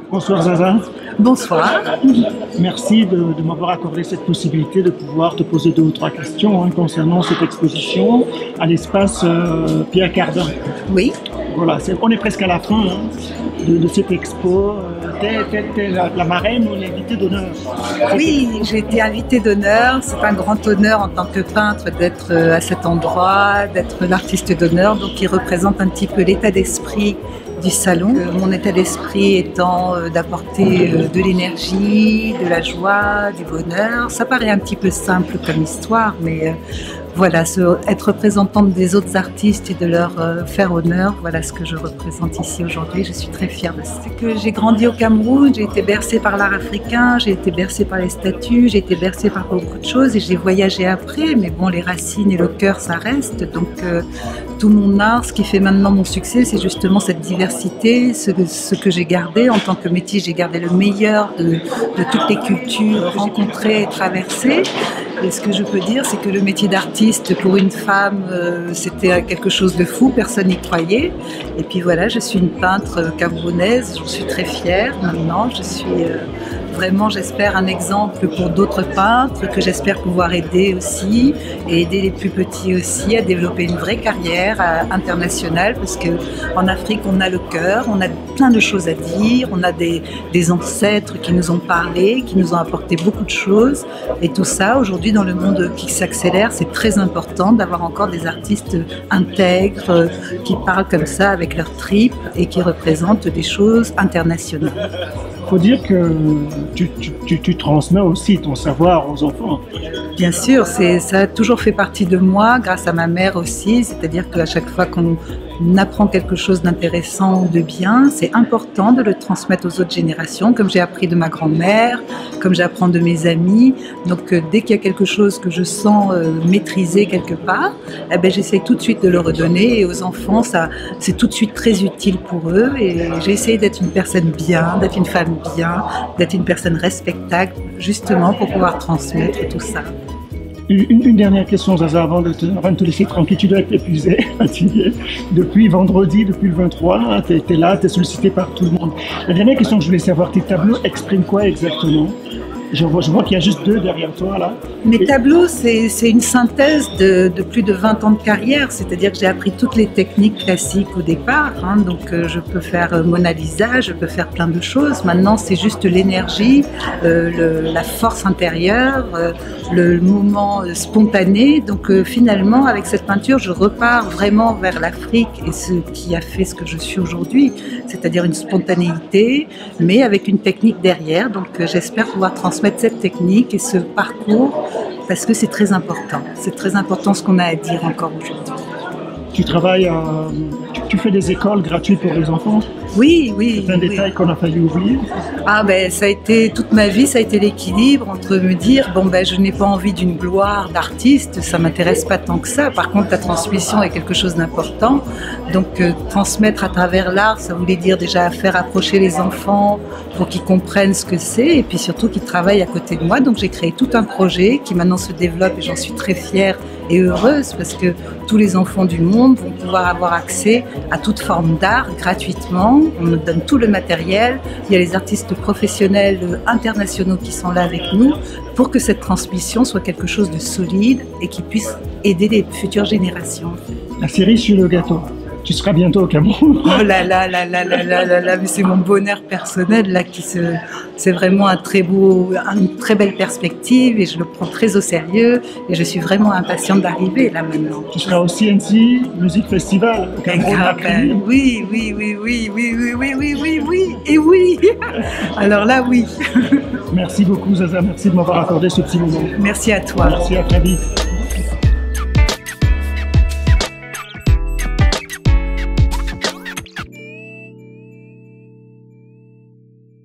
Bonsoir Zaza, Bonsoir. merci de m'avoir accordé cette possibilité de pouvoir te poser deux ou trois questions concernant cette exposition à l'espace Pierre Cardin. Oui. Voilà, on est presque à la fin de cette expo. T'es la marraine ou l'invitée d'honneur? Oui, j'ai été invitée d'honneur. C'est un grand honneur en tant que peintre d'être à cet endroit, d'être l'artiste d'honneur, donc qui représente un petit peu l'état d'esprit du salon. Mon état d'esprit étant d'apporter de l'énergie, de la joie, du bonheur. Ça paraît un petit peu simple comme histoire, mais voilà, être représentante des autres artistes et de leur faire honneur, voilà ce que je représente ici aujourd'hui. Je suis très fière de ça. C'est que j'ai grandi au Cameroun, j'ai été bercée par l'art africain, j'ai été bercée par les statues, j'ai été bercée par beaucoup de choses et j'ai voyagé après. Mais bon, les racines et le cœur, ça reste. Donc tout mon art, ce qui fait maintenant mon succès, c'est justement cette diversité, ce que j'ai gardé en tant que métis. J'ai gardé le meilleur de toutes les cultures rencontrées et traversées. Et ce que je peux dire, c'est que le métier d'artiste pour une femme, c'était quelque chose de fou, personne n'y croyait. Et puis voilà, je suis une peintre camerounaise, j'en suis très fière maintenant. Je suis vraiment, j'espère, un exemple pour d'autres peintres, que j'espère pouvoir aider aussi, et aider les plus petits aussi à développer une vraie carrière internationale, parce qu'en Afrique, on a le cœur, on a plein de choses à dire, on a des ancêtres qui nous ont parlé, qui nous ont apporté beaucoup de choses, et tout ça, aujourd'hui, dans le monde qui s'accélère, c'est très important d'avoir encore des artistes intègres, qui parlent comme ça avec leur tripes et qui représentent des choses internationales. Il faut dire que tu transmets aussi ton savoir aux enfants. Bien sûr, ça a toujours fait partie de moi, grâce à ma mère aussi, c'est-à-dire qu'à chaque fois qu'on apprend quelque chose d'intéressant ou de bien, c'est important de le transmettre aux autres générations, comme j'ai appris de ma grand-mère, comme j'apprends de mes amis. Donc dès qu'il y a quelque chose que je sens maîtriser quelque part, j'essaie tout de suite de le redonner, et aux enfants, c'est tout de suite très utile pour eux, et j'ai essayé d'être une personne bien, d'être une femme bien, d'être une personne respectable, justement pour pouvoir transmettre tout ça. Une dernière question, Zaza, avant de te laisser tranquille. Tu dois être épuisé, fatigué. Depuis vendredi, depuis le 23, tu es là, tu es sollicité par tout le monde. La dernière question que je voulais savoir, tes tableaux expriment quoi exactement? Je vois qu'il y a juste deux derrière toi, là. Mes tableaux, c'est une synthèse de plus de 20 ans de carrière, c'est-à-dire que j'ai appris toutes les techniques classiques au départ, donc je peux faire Mona Lisa, je peux faire plein de choses. Maintenant, c'est juste l'énergie, la force intérieure, le moment spontané. Donc finalement, avec cette peinture, je repars vraiment vers l'Afrique et ce qui a fait ce que je suis aujourd'hui, c'est-à-dire une spontanéité, mais avec une technique derrière. Donc j'espère pouvoir transmettre cette technique et ce parcours, parce que c'est très important. C'est très important ce qu'on a à dire encore aujourd'hui. Tu travailles, tu fais des écoles gratuites pour les enfants? Oui, oui. C'est un détail qu'on a failli oublier. Ça a été toute ma vie, ça a été l'équilibre entre me dire je n'ai pas envie d'une gloire d'artiste, ça m'intéresse pas tant que ça. Par contre, la transmission est quelque chose d'important. Donc transmettre à travers l'art, ça voulait dire déjà faire approcher les enfants pour qu'ils comprennent ce que c'est, et puis surtout qu'ils travaillent à côté de moi. Donc j'ai créé tout un projet qui maintenant se développe, et j'en suis très fière et heureuse, parce que tous les enfants du monde vont pouvoir avoir accès à toute forme d'art gratuitement. On nous donne tout le matériel. Il y a les artistes professionnels internationaux qui sont là avec nous pour que cette transmission soit quelque chose de solide et qui puisse aider les futures générations. La cerise sur le gâteau. Tu seras bientôt au Cameroun. Oh là là là là là là là là, mais c'est mon bonheur personnel là c'est vraiment une très belle perspective, et je le prends très au sérieux, et je suis vraiment impatiente d'arriver là maintenant. Tu seras au CNC Music Festival au Cameroun. Oui, et oui. Alors là, oui. Merci beaucoup Zaza, merci de m'avoir accordé ce petit moment. Merci à toi. Merci, à très vite.